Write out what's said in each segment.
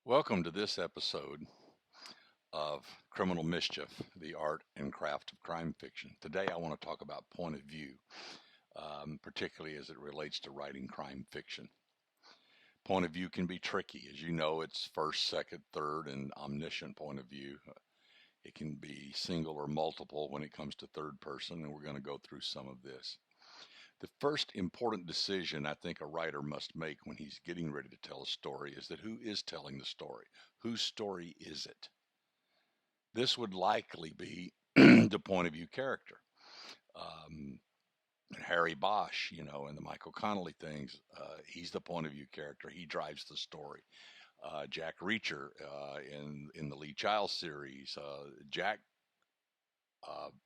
Welcome to this episode of Criminal Mischief, the art and craft of crime fiction. Today I want to talk about point of view, particularly as it relates to writing crime fiction. Point of view can be tricky. As you know, it's first, second, third, and omniscient point of view. It can be single or multiple when it comes to third person, and we're going to go through some of this. The first important decision I think a writer must make when he's getting ready to tell a story is that who is telling the story? Whose story is it? This would likely be the point of view character. Um, Harry Bosch, in the Michael Connolly things, he's the point of view character. He drives the story. Jack Reacher in the Lee Child series, Jack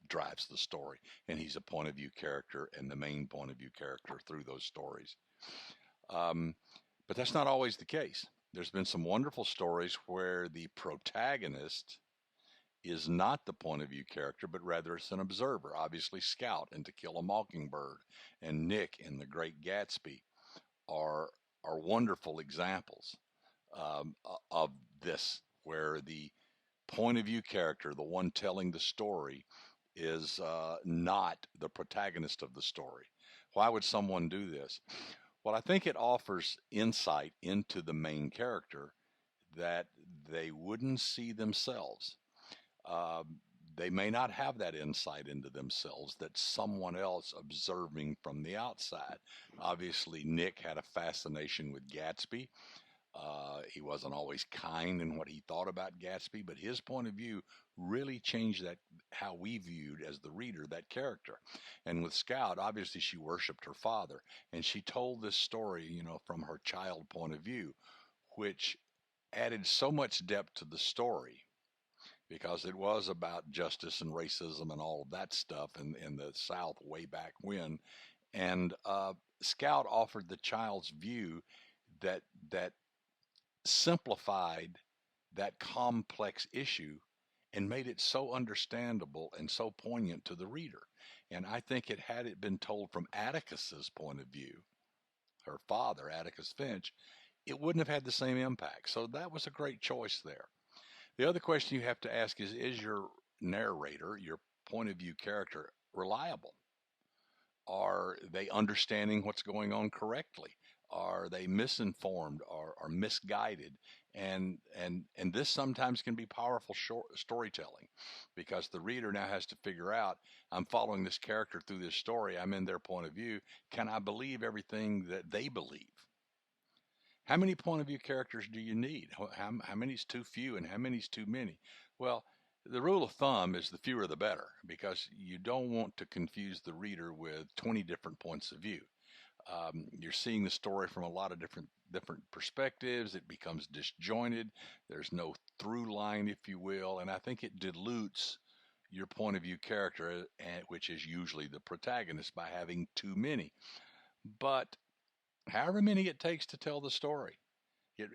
drives the story, and he's a point of view character and the main point of view character through those stories. Um, but that's not always the case. There's been some wonderful stories where the protagonist is not the point of view character, but rather it's an observer. Obviously, Scout in To Kill a Mockingbird and Nick in The Great Gatsby are are wonderful examples of this, where the point of view character, the one telling the story, is not the protagonist of the story. Why would someone do this? Well, I think it offers insight into the main character that they wouldn't see themselves. um, they may not have that insight into themselves that someone else observing from the outside. Obviously, Nick had a fascination with Gatsby. He wasn't always kind in what he thought about Gatsby, but his point of view really changed that how we viewed as the reader that character. And with Scout, obviously she worshipped her father, and she told this story, from her child point of view, which added so much depth to the story because it was about justice and racism and all of that stuff in the South way back when. And Scout offered the child's view that that simplified that complex issue and made it so understandable and so poignant to the reader. And I think it had it been told from Atticus's point of view, her father, Atticus Finch, it wouldn't have had the same impact. So that was a great choice there. The other question you have to ask is your narrator, your point of view character, reliable? Are they understanding what's going on correctly? Are they misinformed or misguided? And this sometimes can be powerful storytelling, because the reader now has to figure out, I'm following this character through this story. I'm in their point of view. Can I believe everything that they believe? How many point of view characters do you need? How many is too few and how many is too many? Well, the rule of thumb is the fewer the better, because you don't want to confuse the reader with 20 different points of view. You're seeing the story from a lot of different perspectives. It becomes disjointed. There's no through line, if you will, and I think it dilutes your point of view character, which is usually the protagonist, by having too many. But however many it takes to tell the story.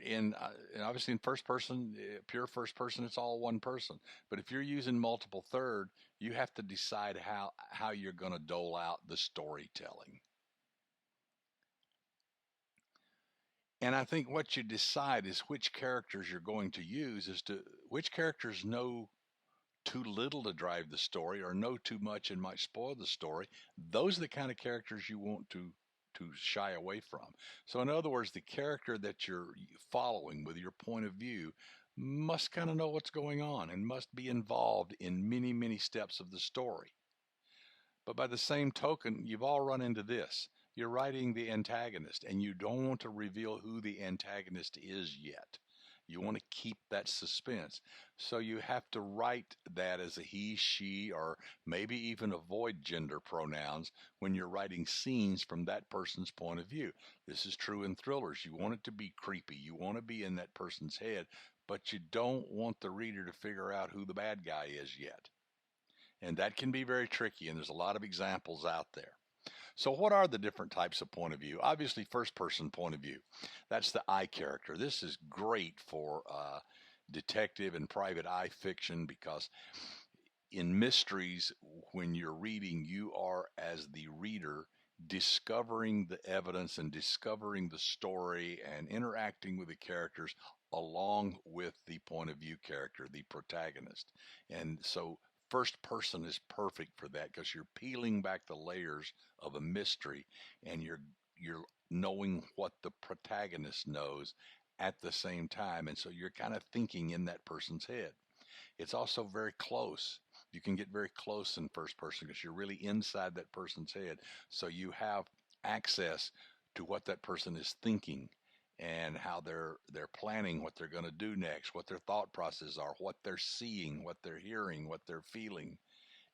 And obviously in first person, pure first person, it's all one person. But if you're using multiple third, you have to decide how you're going to dole out the storytelling. And I think what you decide is which characters you're going to use, as to which characters know too little to drive the story or know too much and might spoil the story. Those are the kind of characters you want to shy away from. So in other words, the character that you're following with your point of view must kind of know what's going on and must be involved in many steps of the story. But by the same token, you've all run into this. You're writing the antagonist and you don't want to reveal who the antagonist is yet. You want to keep that suspense. So you have to write that as a he, she, or maybe even avoid gender pronouns when you're writing scenes from that person's point of view. This is true in thrillers. You want it to be creepy. You want to be in that person's head, but you don't want the reader to figure out who the bad guy is yet. And that can be very tricky, and there's a lot of examples out there. So, what are the different types of point of view? Obviously, first person point of view. That's the I character. This is great for detective and private eye fiction, because in mysteries, when you're reading, you are, as the reader, discovering the evidence and discovering the story and interacting with the characters along with the point of view character, the protagonist. And so first person is perfect for that because you're peeling back the layers of a mystery and you're knowing what the protagonist knows at the same time. And so you're kind of thinking in that person's head. It's also very close. You can get very close in first person because you're really inside that person's head. So you have access to what that person is thinking and how they're planning what they're going to do next, what their thought processes are, what they're seeing, what they're hearing, what they're feeling.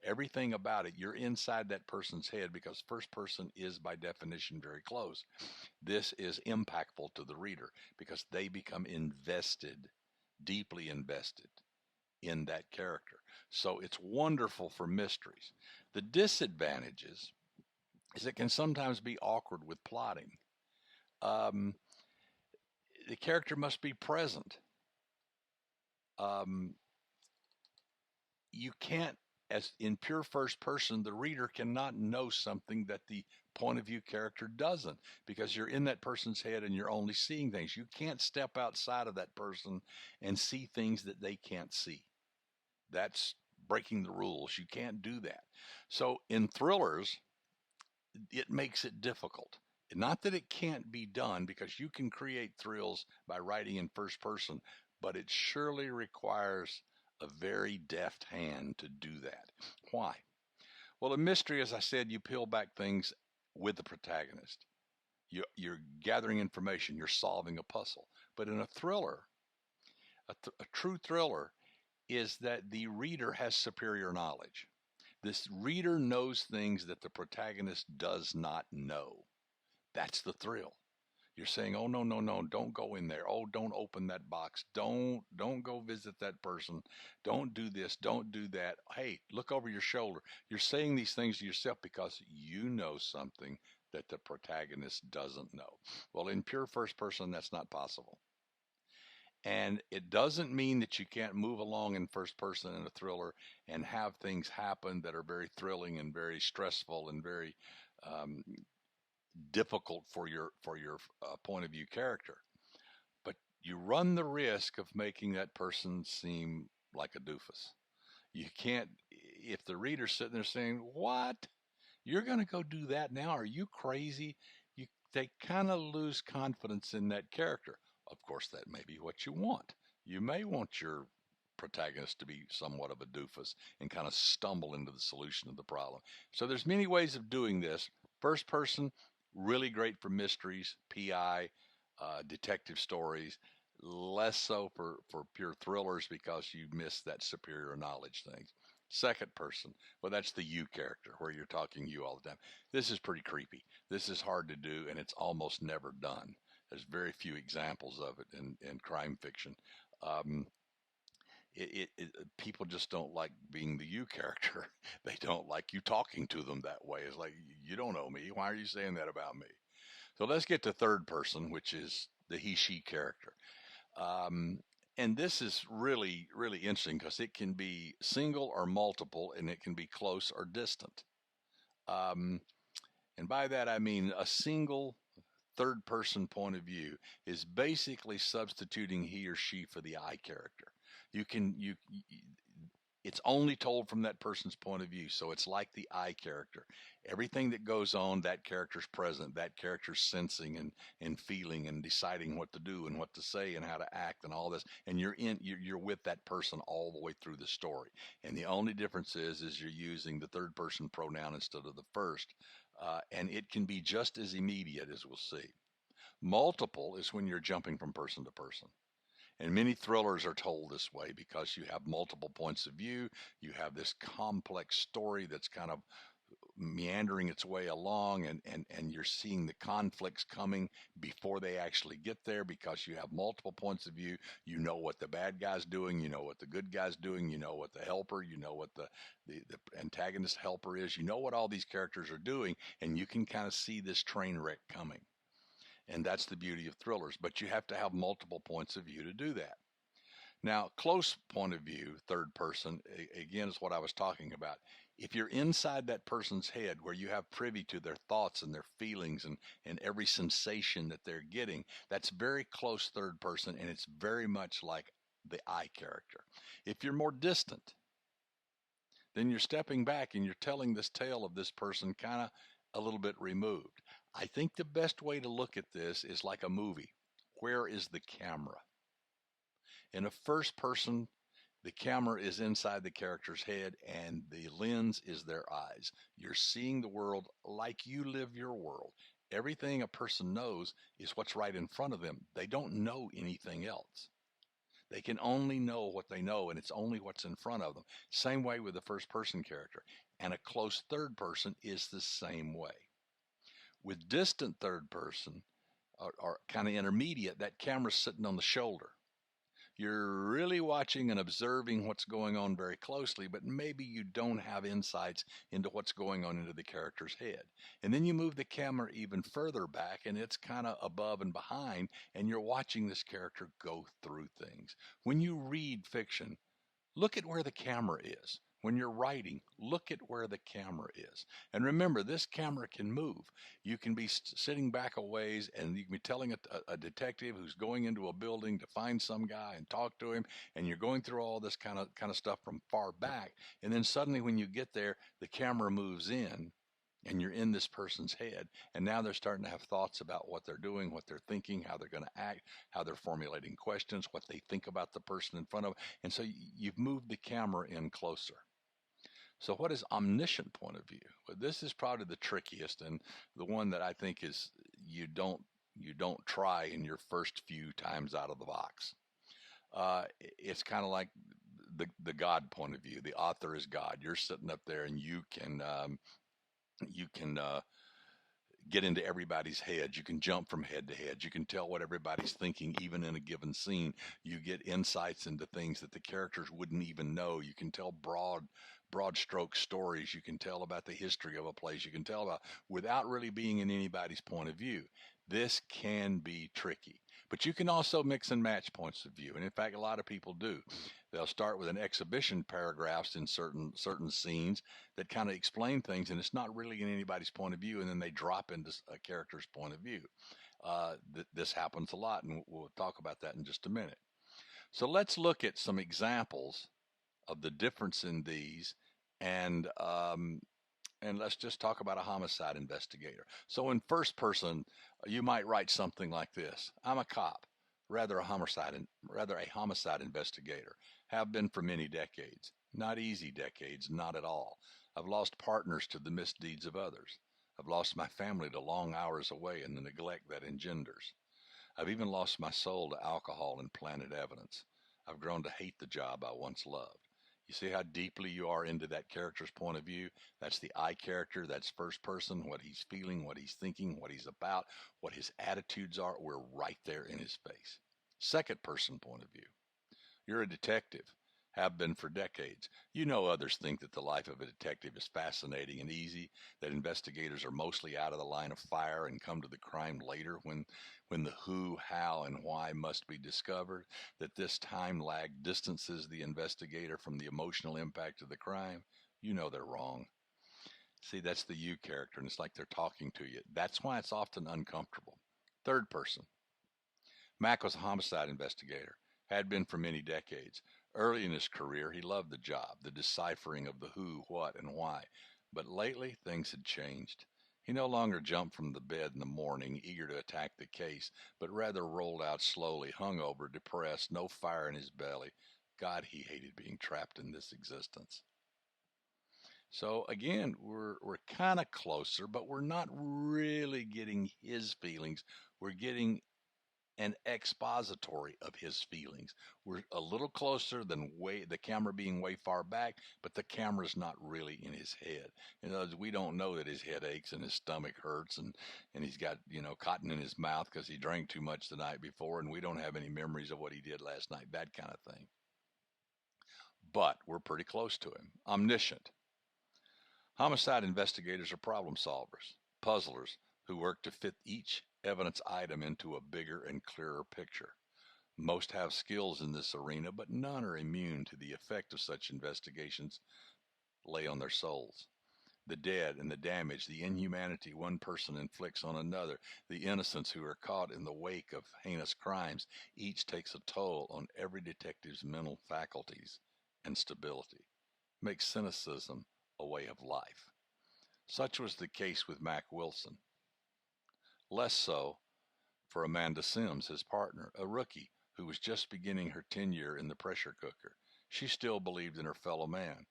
Everything about it, you're inside that person's head because first person is by definition very close. This is impactful to the reader because they become invested, deeply invested in that character. So it's wonderful for mysteries. The disadvantages is it can sometimes be awkward with plotting. Um, the character must be present. Um, you can't, as in pure first person, the reader cannot know something that the point of view character doesn't because you're in that person's head and you're only seeing things. You can't step outside of that person and see things that they can't see. That's breaking the rules. You can't do that. So in thrillers, it makes it difficult. Not that it can't be done because you can create thrills by writing in first person, but it surely requires a very deft hand to do that. Why? Well, a mystery, as I said, you peel back things with the protagonist. You're gathering information, you're solving a puzzle. But in a thriller, a true thriller is that the reader has superior knowledge. This reader knows things that the protagonist does not know. That's the thrill. You're saying, "Oh no, no, no, don't go in there. Oh, don't open that box. Don't go visit that person. Don't do this, don't do that. Hey, look over your shoulder." You're saying these things to yourself because you know something that the protagonist doesn't know. Well, in pure first person, that's not possible. And it doesn't mean that you can't move along in first person in a thriller and have things happen that are very thrilling and very stressful and very um, difficult for your point of view character. But you run the risk of making that person seem like a doofus. You can't, if the reader's sitting there saying, "What? You're going to go do that now? Are you crazy?" You, they kind of lose confidence in that character. Of course, that may be what you want. You may want your protagonist to be somewhat of a doofus and kind of stumble into the solution of the problem. So there's many ways of doing this. First person, really great for mysteries, PI, detective stories. Less so for pure thrillers because you miss that superior knowledge thing. Second person, well, that's the you character where you're talking you all the time. This is pretty creepy. This is hard to do, and it's almost never done. There's very few examples of it in crime fiction. Um, People just don't like being the you character. They don't like you talking to them that way. It's like, you don't know me. Why are you saying that about me? So let's get to third person, which is the he, she character. Um, and this is really, really interesting because it can be single or multiple, and it can be close or distant. Um, and by that, I mean a single third person point of view is basically substituting he or she for the I character. You can, it's only told from that person's point of view. So it's like the I character. Everything that goes on, that character's present, that character's sensing and feeling and deciding what to do and what to say and how to act and all this. And you're with that person all the way through the story. And the only difference is you're using the third person pronoun instead of the first. And it can be just as immediate as we'll see. Multiple is when you're jumping from person to person. And many thrillers are told this way because you have multiple points of view. You have this complex story that's kind of meandering its way along, and you're seeing the conflicts coming before they actually get there because you have multiple points of view. You know what the bad guy's doing, you know what the good guy's doing, you know what the helper, you know what the antagonist helper is, you know what all these characters are doing, and you can kind of see this train wreck coming. And that's the beauty of thrillers, but you have to have multiple points of view to do that. Now, close point of view, third person, again, is what I was talking about. If you're inside that person's head where you have privy to their thoughts and their feelings and every sensation that they're getting, that's very close third person, and it's very much like the I character. If you're more distant, then you're stepping back and you're telling this tale of this person kind of a little bit removed. I think the best way to look at this is like a movie. Where is the camera? In a first person, the camera is inside the character's head and the lens is their eyes. You're seeing the world like you live your world. Everything a person knows is what's right in front of them. They don't know anything else. They can only know what they know, and it's only what's in front of them. Same way with the first person character. And a close third person is the same way. With distant third person, or kind of intermediate, that camera's sitting on the shoulder. You're really watching and observing what's going on very closely, but maybe you don't have insights into what's going on into the character's head. And then you move the camera even further back, and it's kind of above and behind, and you're watching this character go through things. When you read fiction, look at where the camera is. When you're writing, look at where the camera is. And remember, this camera can move. You can be sitting back a ways and you can be telling a detective who's going into a building to find some guy and talk to him, and you're going through all this kind of stuff from far back. And then suddenly when you get there, the camera moves in and you're in this person's head, and now they're starting to have thoughts about what they're doing, what they're thinking, how they're going to act, how they're formulating questions, what they think about the person in front of them. And so you've moved the camera in closer. So what is omniscient point of view? Well, this is probably the trickiest and the one that I think is you don't try in your first few times out of the box. It's kind of like the God point of view. The author is God. You're sitting up there and you can get into everybody's head. You can jump from head to head. You can tell what everybody's thinking, even in a given scene. You get insights into things that the characters wouldn't even know. You can tell broad stroke stories. You can tell about the history of a place. You can tell about without really being in anybody's point of view. This can be tricky. But you can also mix and match points of view. And in fact, a lot of people do. They'll start with an exhibition paragraphs in certain scenes that kind of explain things, and it's not really in anybody's point of view, and then they drop into a character's point of view. This happens a lot, and we'll talk about that in just a minute. So let's look at some examples of the difference in these, and let's just talk about a homicide investigator. So in first person, you might write something like this: I'm a cop, rather a homicide investigator. Have been for many decades. Not easy decades, not at all. I've lost partners to the misdeeds of others. I've lost my family to long hours away and the neglect that engenders. I've even lost my soul to alcohol and planted evidence. I've grown to hate the job I once loved. You see how deeply you are into that character's point of view? That's the I character, that's first person, what he's feeling, what he's thinking, what he's about, what his attitudes are. We're right there in his face. Second person point of view. You're a detective, have been for decades. You know others think that the life of a detective is fascinating and easy, that investigators are mostly out of the line of fire and come to the crime later when the who, how, and why must be discovered, that this time lag distances the investigator from the emotional impact of the crime. You know they're wrong. See, that's the you character, and it's like they're talking to you. That's why it's often uncomfortable. Third person. Mac was a homicide investigator, had been for many decades. Early in his career, he loved the job, the deciphering of the who, what, and why. But lately, things had changed. He no longer jumped from the bed in the morning, eager to attack the case, but rather rolled out slowly, hungover, depressed, no fire in his belly. God, he hated being trapped in this existence. So again, we're kind of closer, but we're not really getting his feelings. We're getting an expository of his feelings. We're a little closer than the camera being way far back, but the camera's not really in his head. In other words, we don't know that his head aches and his stomach hurts and he's got, cotton in his mouth because he drank too much the night before, and we don't have any memories of what he did last night, that kind of thing. But we're pretty close to him. Omniscient. Homicide investigators are problem solvers, puzzlers who work to fit each evidence item into a bigger and clearer picture. Most have skills in this arena, but none are immune to the effect of such investigations lay on their souls. The dead and the damage, the inhumanity one person inflicts on another, the innocents who are caught in the wake of heinous crimes, each takes a toll on every detective's mental faculties and stability, makes cynicism a way of life. Such was the case with Mac Wilson. Less so for Amanda Sims, his partner, a rookie who was just beginning her tenure in the pressure cooker. She still believed in her fellow man.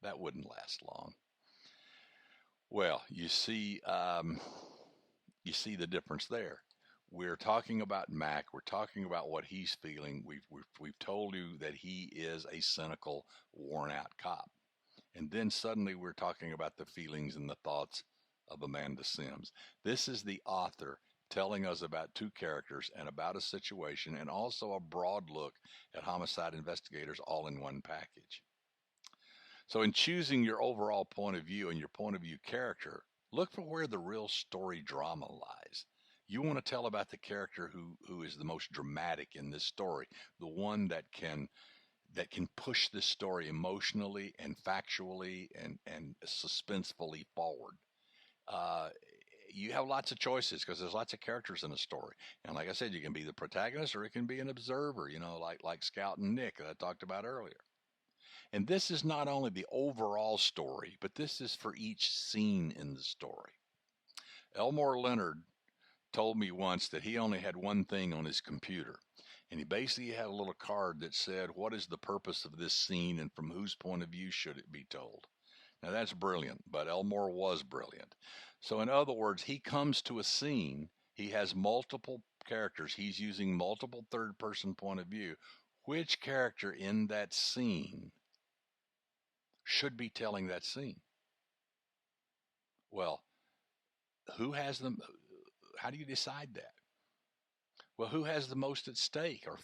That wouldn't last long. Well, you see the difference there. We're talking about Mac. We're talking about what he's feeling. We've told you that he is a cynical, worn out cop. And then suddenly we're talking about the feelings and the thoughts of Amanda Sims. This is the author telling us about two characters and about a situation and also a broad look at homicide investigators all in one package. So, in choosing your overall point of view and your point of view character, look for where the real story drama lies. You want to tell about the character who is the most dramatic in this story, the one that can push this story emotionally and factually and suspensefully forward. Uh, you have lots of choices because there's lots of characters in a story, and like I said, you can be the protagonist or it can be an observer. Like Scout and Nick that I talked about earlier. And this is not only the overall story, but this is for each scene in the story. Elmore Leonard told me once that he only had one thing on his computer. And he basically had a little card that said, what is the purpose of this scene and from whose point of view should it be told? Now that's brilliant, but Elmore was brilliant. So in other words, he comes to a scene, he has multiple characters, he's using multiple third person point of view. Which character in that scene should be telling that scene? Well, who has them? How do you decide that? Well, who has the most at stake or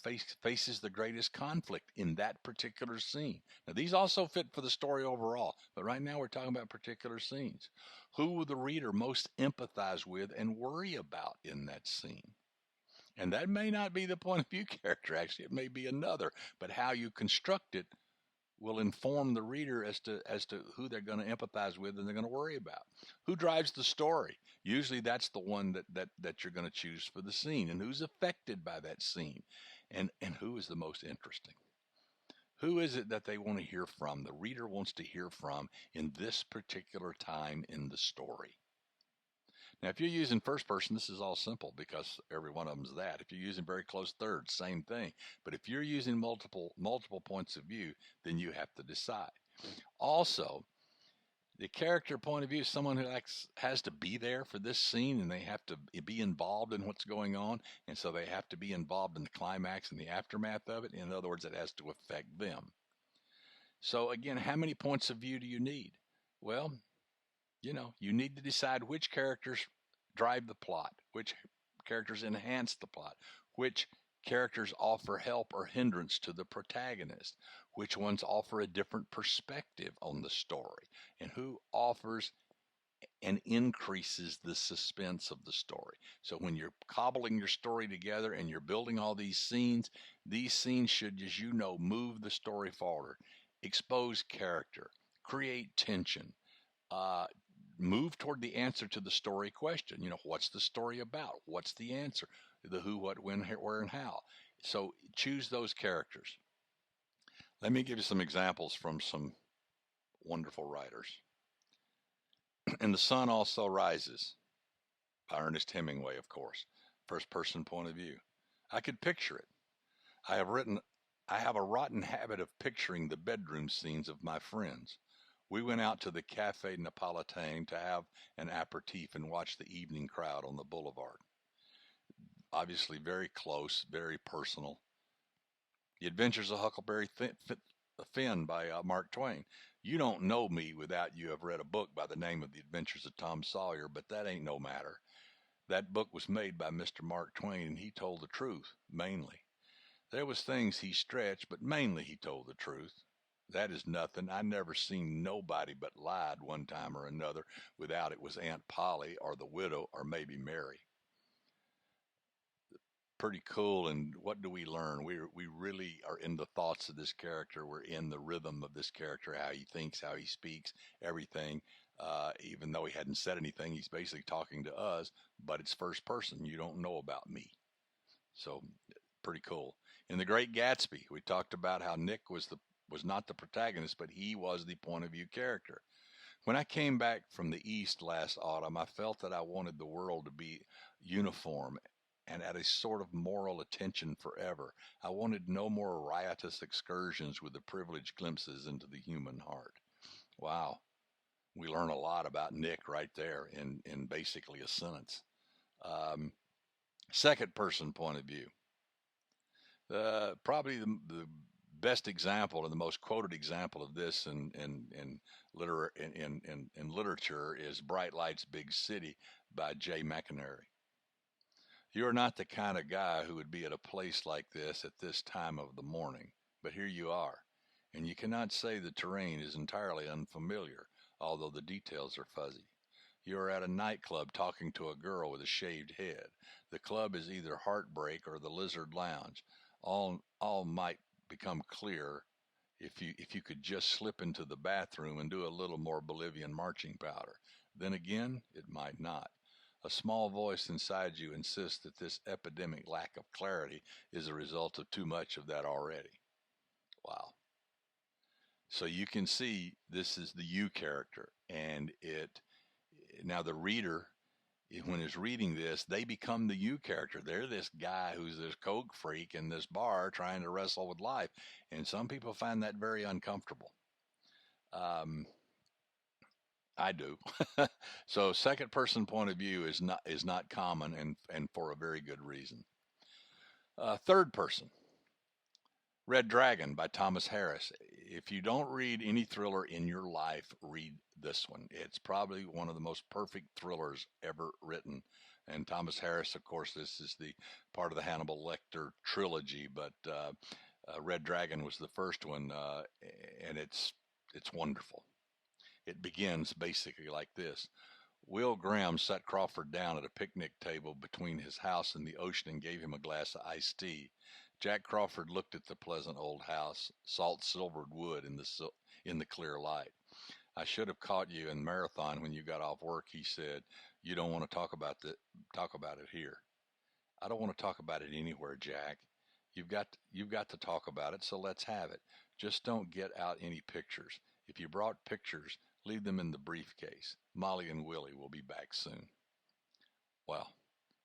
faces the greatest conflict in that particular scene? Now, these also fit for the story overall, but right now we're talking about particular scenes. Who will the reader most empathize with and worry about in that scene? And that may not be the point of view character, actually, it may be another, but how you construct it will inform the reader as to who they're going to empathize with and they're going to worry about. Who drives the story? Usually that's the one that you're going to choose for the scene, and who's affected by that scene, and who is the most interesting. Who is it that they want to hear from? The reader wants to hear from in this particular time in the story. Now, if you're using first person, this is all simple because every one of them is that. If you're using very close third, same thing. But if you're using multiple points of view, then you have to decide. Also, the character point of view is someone who has to be there for this scene and they have to be involved in what's going on. And so they have to be involved in the climax and the aftermath of it. In other words, it has to affect them. So again, how many points of view do you need? Well, you need to decide which characters drive the plot, which characters enhance the plot, which characters offer help or hindrance to the protagonist, which ones offer a different perspective on the story, and who offers and increases the suspense of the story. So when you're cobbling your story together and you're building all these scenes should, as you know, move the story forward, expose character, create tension, move toward the answer to the story question. What's the story about? What's the answer? The who, what, when, where, and how. So choose those characters. Let me give you some examples from some wonderful writers. And the Sun Also Rises by Ernest Hemingway, of course. First person point of view. I could picture it. I have a rotten habit of picturing the bedroom scenes of my friends. We went out to the Café Napolitain to have an aperitif and watch the evening crowd on the boulevard. Obviously very close, very personal. The Adventures of Huckleberry Finn by Mark Twain. You don't know me without you have read a book by the name of The Adventures of Tom Sawyer, but that ain't no matter. That book was made by Mr. Mark Twain, and he told the truth, mainly. There was things he stretched, but mainly he told the truth. That is nothing. I never seen nobody but lied one time or another without it was Aunt Polly or the widow or maybe Mary. pretty cool. And what do we learn? We really are in the thoughts of this character. We're in the rhythm of this character, how he thinks, how he speaks, everything. Even though he hadn't said anything, he's basically talking to us, but it's first person. You don't know about me. So pretty cool. In The Great Gatsby, we talked about how Nick was not the protagonist, but he was the point of view character. When I came back from the East last autumn, I felt that I wanted the world to be uniform and at a sort of moral attention forever. I wanted no more riotous excursions with the privileged glimpses into the human heart. Wow, we learn a lot about Nick right there in basically a sentence. Um, Second person point of view. Probably the best example and the most quoted example of this in literature is Bright Lights, Big City by Jay McInerney. You're not the kind of guy who would be at a place like this at this time of the morning, but here you are, and you cannot say the terrain is entirely unfamiliar, although the details are fuzzy. You are at a nightclub talking to a girl with a shaved head. The club is either Heartbreak or the Lizard Lounge. All might become clear if you could just slip into the bathroom and do a little more Bolivian marching powder. Then again, it might not. A small voice inside you insists that this epidemic lack of clarity is a result of too much of that already. Wow. So you can see this is the you character, and it now the reader when is reading this, they become the you character. They're this guy who's this coke freak in this bar trying to wrestle with life, and some people find that very uncomfortable. Um, I do. So second person point of view is not common, and for a very good reason. Third person. Red Dragon by Thomas Harris. If you don't read any thriller in your life, read this one. It's probably one of the most perfect thrillers ever written. And Thomas Harris, of course, this is the part of the Hannibal Lecter trilogy, but Red Dragon was the first one, and it's wonderful. It begins basically like this. Will Graham sat Crawford down at a picnic table between his house and the ocean and gave him a glass of iced tea. Jack Crawford looked at the pleasant old house, salt silvered wood in the clear light. I should have caught you in Marathon when you got off work, he said. You don't want to talk about it here. I don't want to talk about it anywhere, Jack. You've got to talk about it, so let's have it. Just don't get out any pictures. If you brought pictures, leave them in the briefcase. Molly and Willie will be back soon. Well,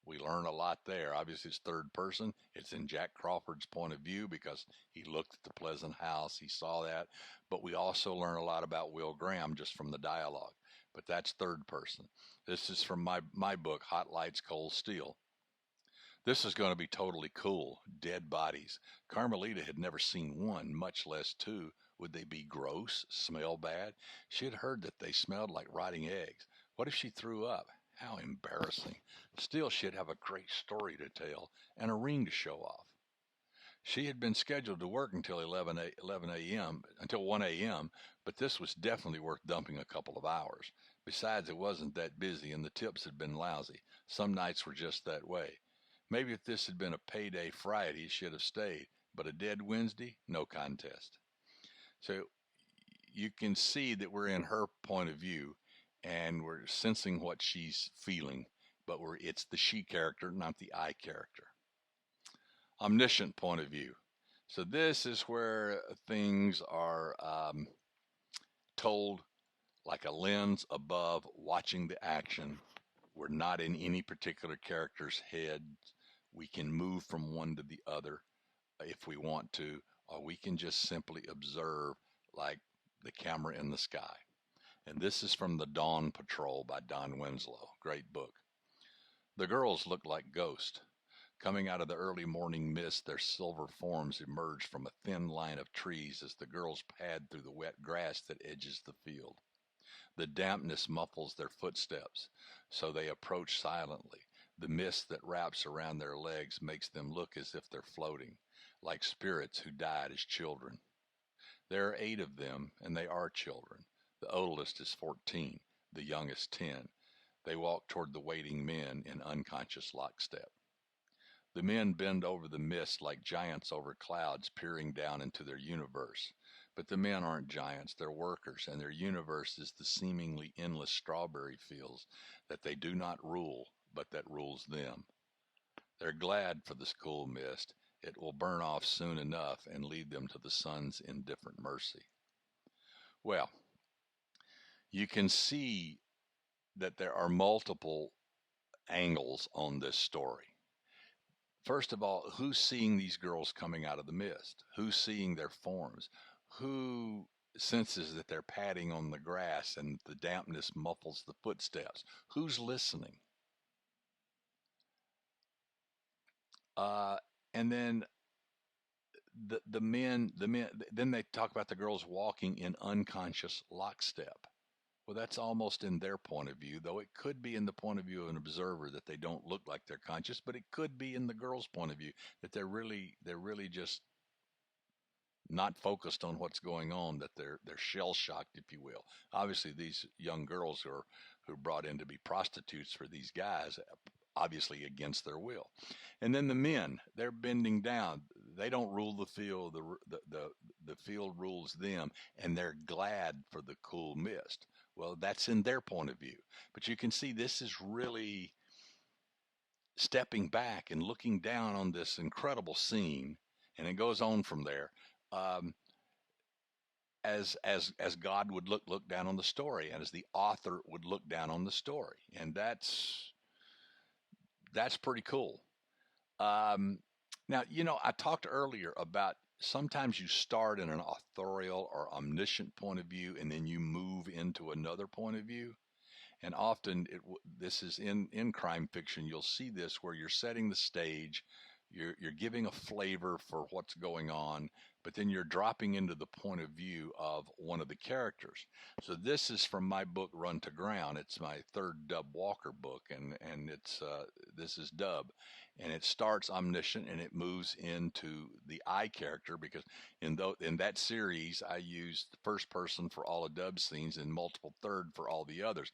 we learn a lot there. Obviously, it's third person. It's in Jack Crawford's point of view because he looked at the pleasant house. He saw that. But we also learn a lot about Will Graham just from the dialogue. But that's third person. This is from my book, Hot Lights, Cold Steel. This is going to be totally cool. Dead bodies. Carmelita had never seen one, much less two. Would they be gross, smell bad? She had heard that they smelled like rotting eggs. What if she threw up? How embarrassing. Still, she'd have a great story to tell and a ring to show off. She had been scheduled to work until 11 a.m., until 1 a.m., but this was definitely worth dumping a couple of hours. Besides, it wasn't that busy and the tips had been lousy. Some nights were just that way. Maybe if this had been a payday Friday, she'd have stayed, but a dead Wednesday, no contest. So you can see that we're in her point of view and we're sensing what she's feeling, but it's the she character, not the I character. Omniscient point of view. So this is where things are told like a lens above, watching the action. We're not in any particular character's head. We can move from one to the other if we want to, or we can just simply observe like the camera in the sky. And this is from The Dawn Patrol by Don Winslow. Great book. The girls looked like ghosts. Coming out of the early morning mist, their silver forms emerged from a thin line of trees as the girls pad through the wet grass that edges the field. The dampness muffles their footsteps, so they approach silently. The mist that wraps around their legs makes them look as if they're floating, like spirits who died as children. There are 8 of them, and they are children. The oldest is 14, the youngest 10. They walk toward the waiting men in unconscious lockstep. The men bend over the mist like giants over clouds, peering down into their universe. But the men aren't giants, they're workers, and their universe is the seemingly endless strawberry fields that they do not rule, but that rules them. They're glad for this cool mist. It will burn off soon enough and lead them to the sun's indifferent mercy. Well, you can see that there are multiple angles on this story. First of all, who's seeing these girls coming out of the mist? Who's seeing their forms? Who senses that they're padding on the grass and the dampness muffles the footsteps? Who's listening? Uh, and then the men, then they talk about the girls walking in unconscious lockstep. Well, that's almost in their point of view, though it could be in the point of view of an observer that they don't look like they're conscious, but it could be in the girl's point of view that they're really just not focused on what's going on, that they're shell shocked, if you will. Obviously, these young girls who are brought in to be prostitutes for these guys, obviously against their will. And then the men, they're bending down. They don't rule the field. The field rules them, and they're glad for the cool mist. Well, that's in their point of view. But you can see this is really stepping back and looking down on this incredible scene, and it goes on from there. Um, as God would look down on the story, and as the author would look down on the story, and that's pretty cool. Um, Now, I talked earlier about sometimes you start in an authorial or omniscient point of view, and then you move into another point of view. And often this is in crime fiction. You'll see this where you're setting the stage, you're giving a flavor for what's going on, but then you're dropping into the point of view of one of the characters. So this is from my book Run to Ground. It's my third Dub Walker book, and it's this is Dub, and it starts omniscient and it moves into the I character, because in that series I used the first person for all of Dub's scenes and multiple third for all the others.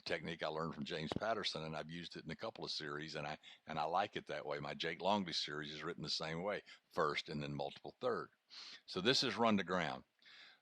Technique I learned from James Patterson, and I've used it in a couple of series, and I like it that way. My Jake Longley series is written the same way, first and then multiple third. So this is Run to Ground.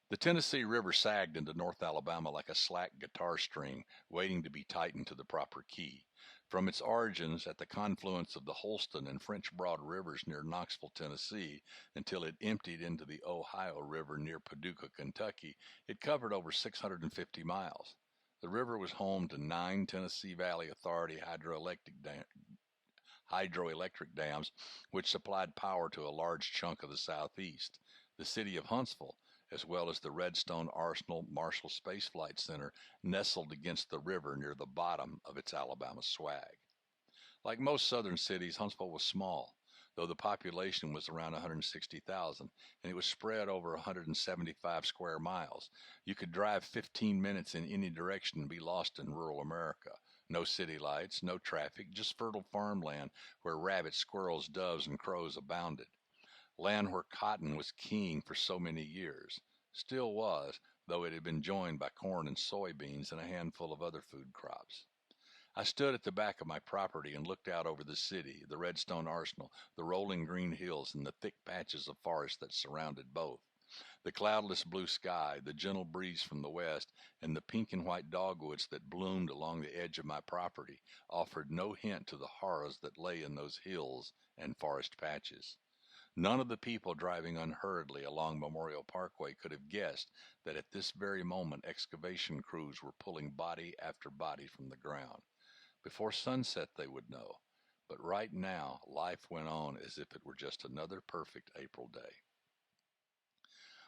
The Tennessee River sagged into North Alabama like a slack guitar string, waiting to be tightened to the proper key. From its origins at the confluence of the Holston and French Broad rivers near Knoxville, Tennessee, until it emptied into the Ohio River near Paducah, Kentucky, it covered over 650 miles. The river was home to 9 Tennessee Valley Authority hydroelectric dams, which supplied power to a large chunk of the Southeast. The city of Huntsville, as well as the Redstone Arsenal Marshall Space Flight Center, nestled against the river near the bottom of its Alabama swag. Like most southern cities, Huntsville was small, though the population was around 160,000, and it was spread over 175 square miles. You could drive 15 minutes in any direction and be lost in rural America. No city lights, no traffic, just fertile farmland where rabbits, squirrels, doves, and crows abounded. Land where cotton was king for so many years. Still was, though it had been joined by corn and soybeans and a handful of other food crops. I stood at the back of my property and looked out over the city, the Redstone Arsenal, the rolling green hills, and the thick patches of forest that surrounded both. The cloudless blue sky, the gentle breeze from the west, and the pink and white dogwoods that bloomed along the edge of my property offered no hint to the horrors that lay in those hills and forest patches. None of the people driving unhurriedly along Memorial Parkway could have guessed that at this very moment excavation crews were pulling body after body from the ground. Before sunset they would know, but right now life went on as if it were just another perfect April day.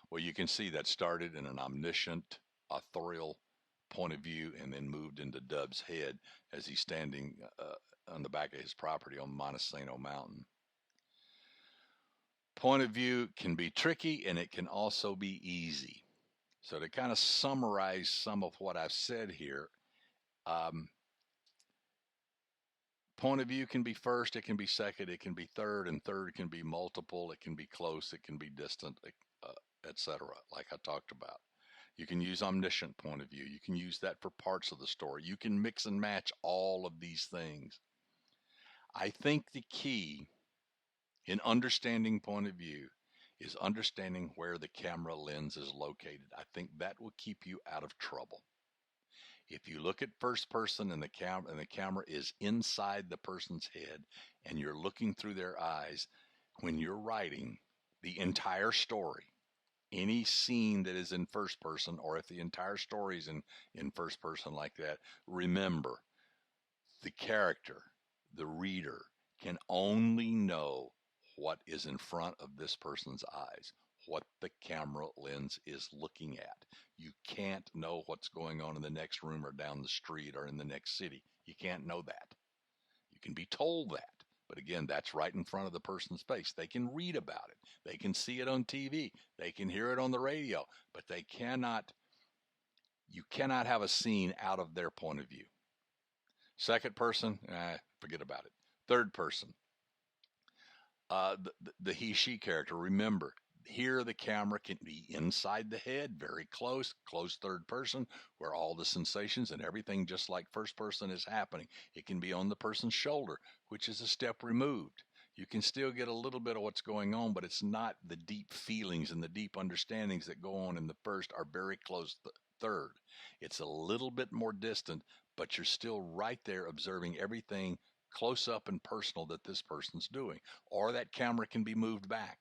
Well, you can see that started in an omniscient, authorial point of view and then moved into Dub's head as he's standing on the back of his property on Montesano Mountain. Point of view can be tricky and it can also be easy. So to kind of summarize some of what I've said here, um, point of view can be first, it can be second, it can be third, and third can be multiple, it can be close, it can be distant, etc., like I talked about. You can use omniscient point of view. You can use that for parts of the story. You can mix and match all of these things. I think the key in understanding point of view is understanding where the camera lens is located. I think that will keep you out of trouble. If you look at first person and the camera is inside the person's head and you're looking through their eyes, when you're writing the entire story, any scene that is in first person, or if the entire story is in first person like that, remember the character, the reader, can only know what is in front of this person's eyes, what the camera lens is looking at. You can't know what's going on in the next room or down the street or in the next city. You can't know that. You can be told that. But again, that's right in front of the person's face. They can read about it. They can see it on TV. They can hear it on the radio, but you cannot have a scene out of their point of view. Second person, forget about it. Third person, the he, she character. Remember, here the camera can be inside the head, very close third person, where all the sensations and everything, just like first person, is happening. It can be on the person's shoulder, which is a step removed. You can still get a little bit of what's going on, but it's not the deep feelings and the deep understandings that go on in the first are very close third. It's a little bit more distant, but you're still right there observing everything close up and personal that this person's doing. Or that camera can be moved back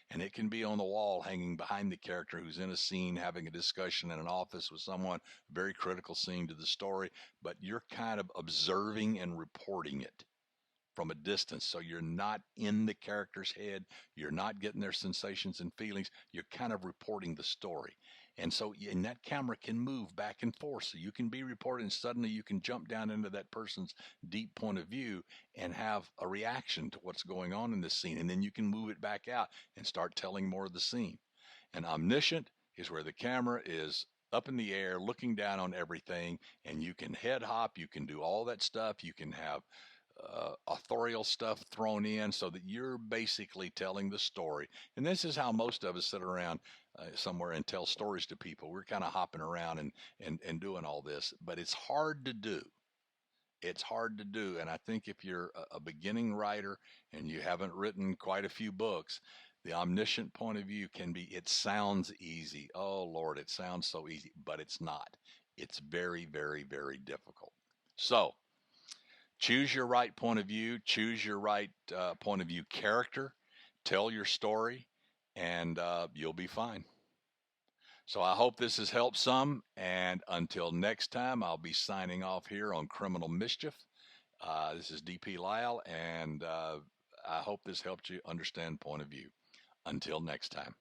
and it can be on the wall hanging behind the character who's in a scene having a discussion in an office with someone, very critical scene to the story, but you're kind of observing and reporting it from a distance. So you're not in the character's head. You're not getting their sensations and feelings. You're kind of reporting the story. And so, and that camera can move back and forth. So you can be reporting, and suddenly you can jump down into that person's deep point of view and have a reaction to what's going on in this scene. And then you can move it back out and start telling more of the scene. And omniscient is where the camera is up in the air, looking down on everything, and you can head hop, you can do all that stuff, you can have authorial stuff thrown in so that you're basically telling the story. And this is how most of us sit around somewhere and tell stories to people. We're kind of hopping around and doing all this, but it's hard to do. It's hard to do. And I think if you're a beginning writer and you haven't written quite a few books, the omniscient point of view can be, it sounds easy. Oh, Lord, it sounds so easy, but it's not. It's very, very, very difficult. So, choose your right point of view, choose your right point of view character, tell your story, and you'll be fine. So I hope this has helped some. And until next time, I'll be signing off here on Criminal Mischief. This is DP Lyle, and I hope this helped you understand point of view. Until next time.